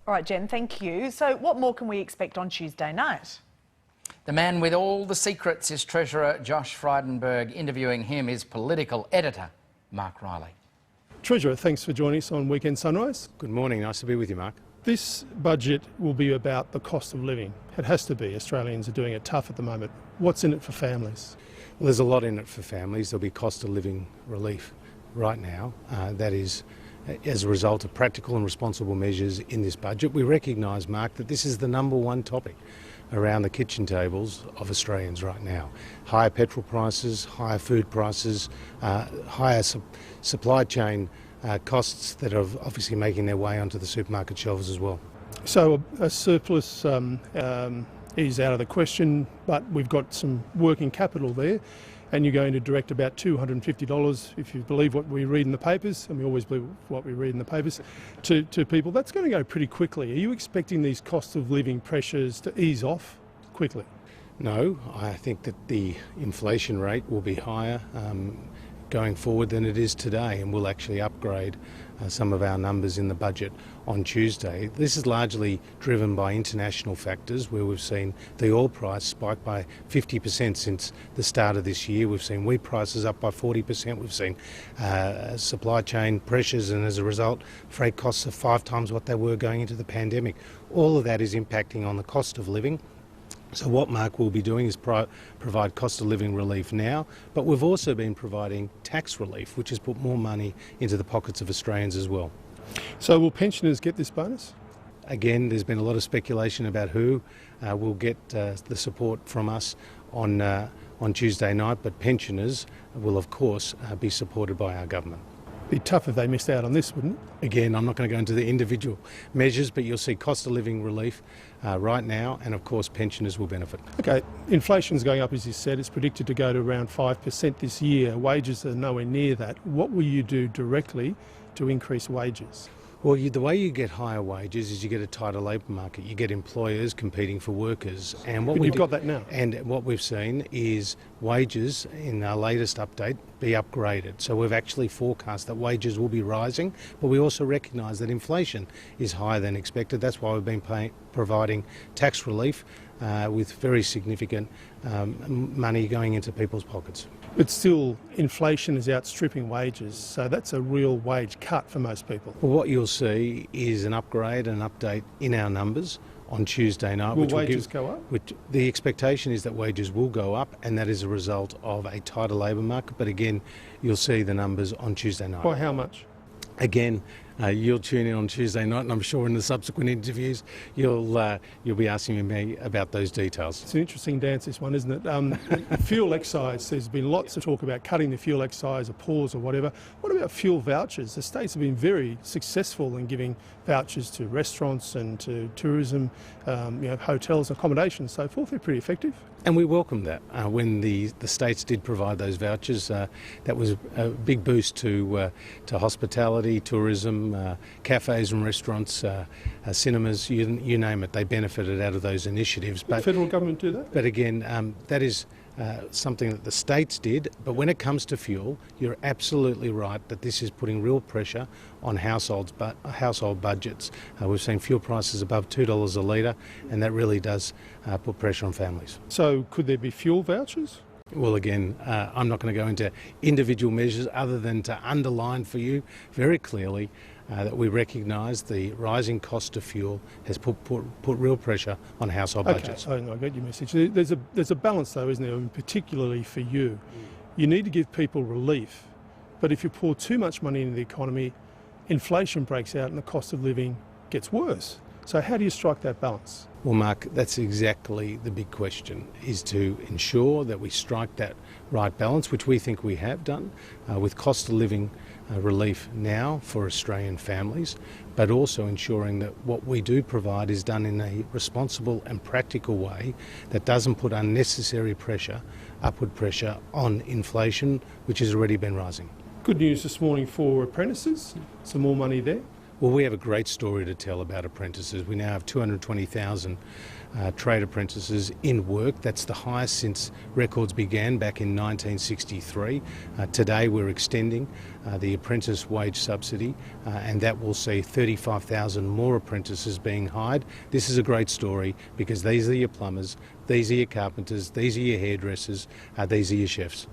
All right, Jen, thank you. So what more can we expect on Tuesday night? The man with all the secrets is Treasurer Josh Frydenberg. Interviewing him is political editor Mark Riley. Treasurer, thanks for joining us on Weekend Sunrise. Good morning, nice to be with you, Mark. This budget will be about the cost of living. It has to be. Australians are doing it tough at the moment. What's in it for families? Well, there's a lot in it for families. There'll be cost of living relief right now. That is as a result of practical and responsible measures in this budget. We recognise, Mark, that this is the number one topic around the kitchen tables of Australians right now. Higher petrol prices, higher food prices, higher supply chain costs that are obviously making their way onto the supermarket shelves as well. So a surplus is out of the question, but we've got some working capital there, and you're going to direct about $250, if you believe what we read in the papers, and we always believe what we read in the papers, to people. That's going to go pretty quickly. Are you expecting these cost of living pressures to ease off quickly? No, I think that the inflation rate will be higher going forward than it is today, and we'll actually upgrade some of our numbers in the budget on Tuesday. This is largely driven by international factors, where we've seen the oil price spike by 50% since the start of this year. We've seen wheat prices up by 40%. We've seen supply chain pressures, and as a result, freight costs are 5 times what they were going into the pandemic. All of that is impacting on the cost of living. So what Mark will be doing is provide cost of living relief now, but we've also been providing tax relief, which has put more money into the pockets of Australians as well. So will pensioners get this bonus? Again, there's been a lot of speculation about who will get the support from us on Tuesday night, but pensioners will of course be supported by our government. Be tough if they missed out on this, wouldn't it? Again, I'm not going to go into the individual measures, but you'll see cost of living relief right now, and of course pensioners will benefit. Okay, inflation's going up, as you said. It's predicted to go to around 5% this year. Wages are nowhere near that. What will you do directly to increase wages? Well, the way you get higher wages is you get a tighter labour market. You get employers competing for workers. And you've got that now. And what we've seen is wages in our latest update be upgraded. So we've actually forecast that wages will be rising, but we also recognise that inflation is higher than expected. That's why we've been providing tax relief with very significant money going into people's pockets. But still, inflation is outstripping wages, so that's a real wage cut for most people. Well, what you'll see is an upgrade and update in our numbers on Tuesday night. Will wages go up? The expectation is that wages will go up, and that is a result of a tighter labour market. But again, you'll see the numbers on Tuesday night. By how much? Again, you'll tune in on Tuesday night, and I'm sure in the subsequent interviews you'll be asking me about those details. It's an interesting dance, this one, isn't it? Fuel excise, there's been lots of talk about cutting the fuel excise, a pause or whatever. What about fuel vouchers? The states have been very successful in giving vouchers to restaurants and to tourism, hotels, accommodations, so forth. They're pretty effective. And we welcome that. When the states did provide those vouchers, that was a big boost to hospitality, tourism, cafes and restaurants, cinemas, you name it. They benefited out of those initiatives. Did the federal government do that? But again, that is something that the states did. But when it comes to fuel, you're absolutely right that this is putting real pressure on household budgets. We've seen fuel prices above $2 a litre, and that really does put pressure on families. So could there be fuel vouchers? Well, again, I'm not going to go into individual measures other than to underline for you very clearly that we recognise the rising cost of fuel has put real pressure on household budgets. Okay, I get your message. There's a balance though, isn't there, and particularly for you. You need to give people relief, but if you pour too much money into the economy, inflation breaks out and the cost of living gets worse. So how do you strike that balance? Well, Mark, that's exactly the big question, is to ensure that we strike that right balance, which we think we have done with cost of living relief now for Australian families, but also ensuring that what we do provide is done in a responsible and practical way that doesn't put unnecessary pressure, upward pressure on inflation, which has already been rising. Good news this morning for apprentices, some more money there. Well, we have a great story to tell about apprentices. We now have 220,000 trade apprentices in work. That's the highest since records began back in 1963. Today we're extending the apprentice wage subsidy and that will see 35,000 more apprentices being hired. This is a great story because these are your plumbers, these are your carpenters, these are your hairdressers, these are your chefs.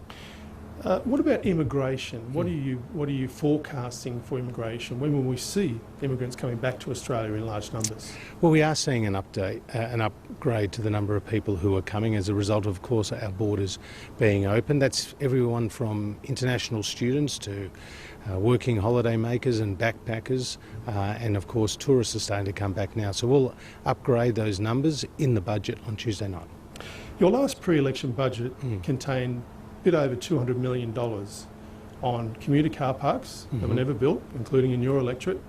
What about immigration? What are you forecasting for immigration? When will we see immigrants coming back to Australia in large numbers? Well, we are seeing an upgrade to the number of people who are coming as a result of course, our borders being open. That's everyone from international students to working holiday makers and backpackers, and of course, tourists are starting to come back now. So we'll upgrade those numbers in the budget on Tuesday night. Your last pre-election budget contained bit over $200 million on commuter car parks that were never built, including in your electorate,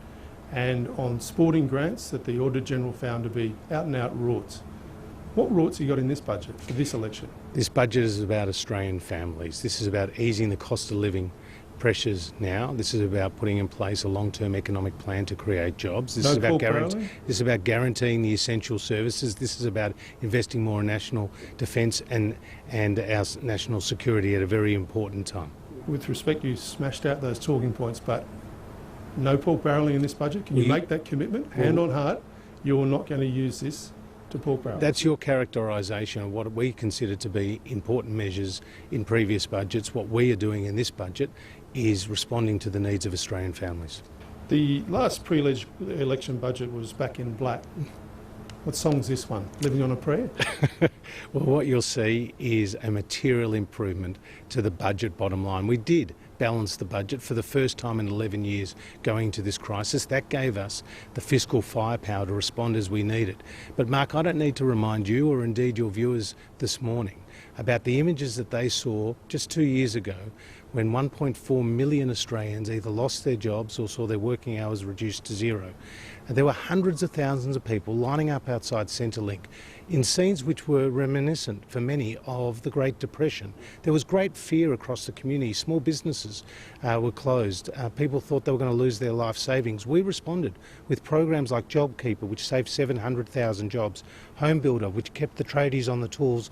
and on sporting grants that the Auditor General found to be out-and-out rorts. What rorts have you got in this budget for this election? This budget is about Australian families. This is about easing the cost of living pressures now. This is about putting in place a long-term economic plan to create jobs. This is about guaranteeing the essential services. This is about investing more in national defence and our national security at a very important time. With respect, you smashed out those talking points, but no pork barrelling in this budget. Can you make that commitment? Hand on heart, you're not going to use this to pork barrel. That's your characterisation of what we consider to be important measures in previous budgets. What we are doing in this budget is responding to the needs of Australian families. The last pre-election budget was Back in Black. What song's this one? Living on a Prayer? Well, what you'll see is a material improvement to the budget bottom line. We did balance the budget for the first time in 11 years going into this crisis. That gave us the fiscal firepower to respond as we needed. But Mark, I don't need to remind you, or indeed your viewers this morning, about the images that they saw just 2 years ago when 1.4 million Australians either lost their jobs or saw their working hours reduced to zero. And there were hundreds of thousands of people lining up outside Centrelink in scenes which were reminiscent for many of the Great Depression. There was great fear across the community. Small businesses were closed. People thought they were going to lose their life savings. We responded with programs like JobKeeper, which saved 700,000 jobs, Home Builder, which kept the tradies on the tools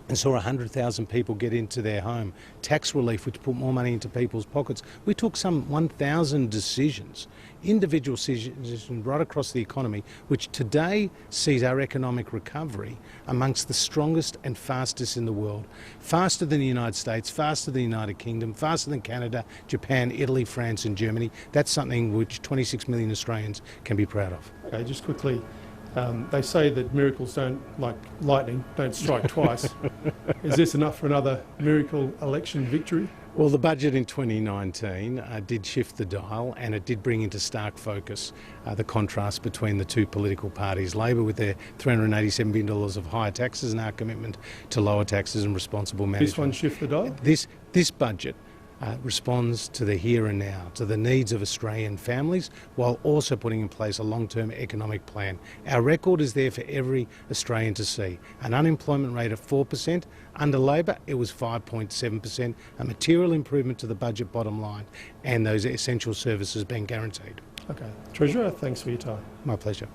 and saw 100,000 people get into their home. Tax relief, which put more money into people's pockets. We took some 1,000 decisions, individual decisions right across the economy, which today sees our economic recovery amongst the strongest and fastest in the world. Faster than the United States, faster than the United Kingdom, faster than Canada, Japan, Italy, France and Germany. That's something which 26 million Australians can be proud of. Okay, just quickly. They say that miracles don't, like lightning, don't strike twice. Is this enough for another miracle election victory? Well, the budget in 2019 did shift the dial, and it did bring into stark focus the contrast between the two political parties. Labor with their $387 billion of higher taxes and our commitment to lower taxes and responsible management. This one shift the dial? This budget responds to the here and now, to the needs of Australian families, while also putting in place a long-term economic plan. Our record is there for every Australian to see. An unemployment rate of 4%. Under Labor, it was 5.7%, a material improvement to the budget bottom line, and those essential services being guaranteed. Okay. Treasurer, thanks for your time. My pleasure.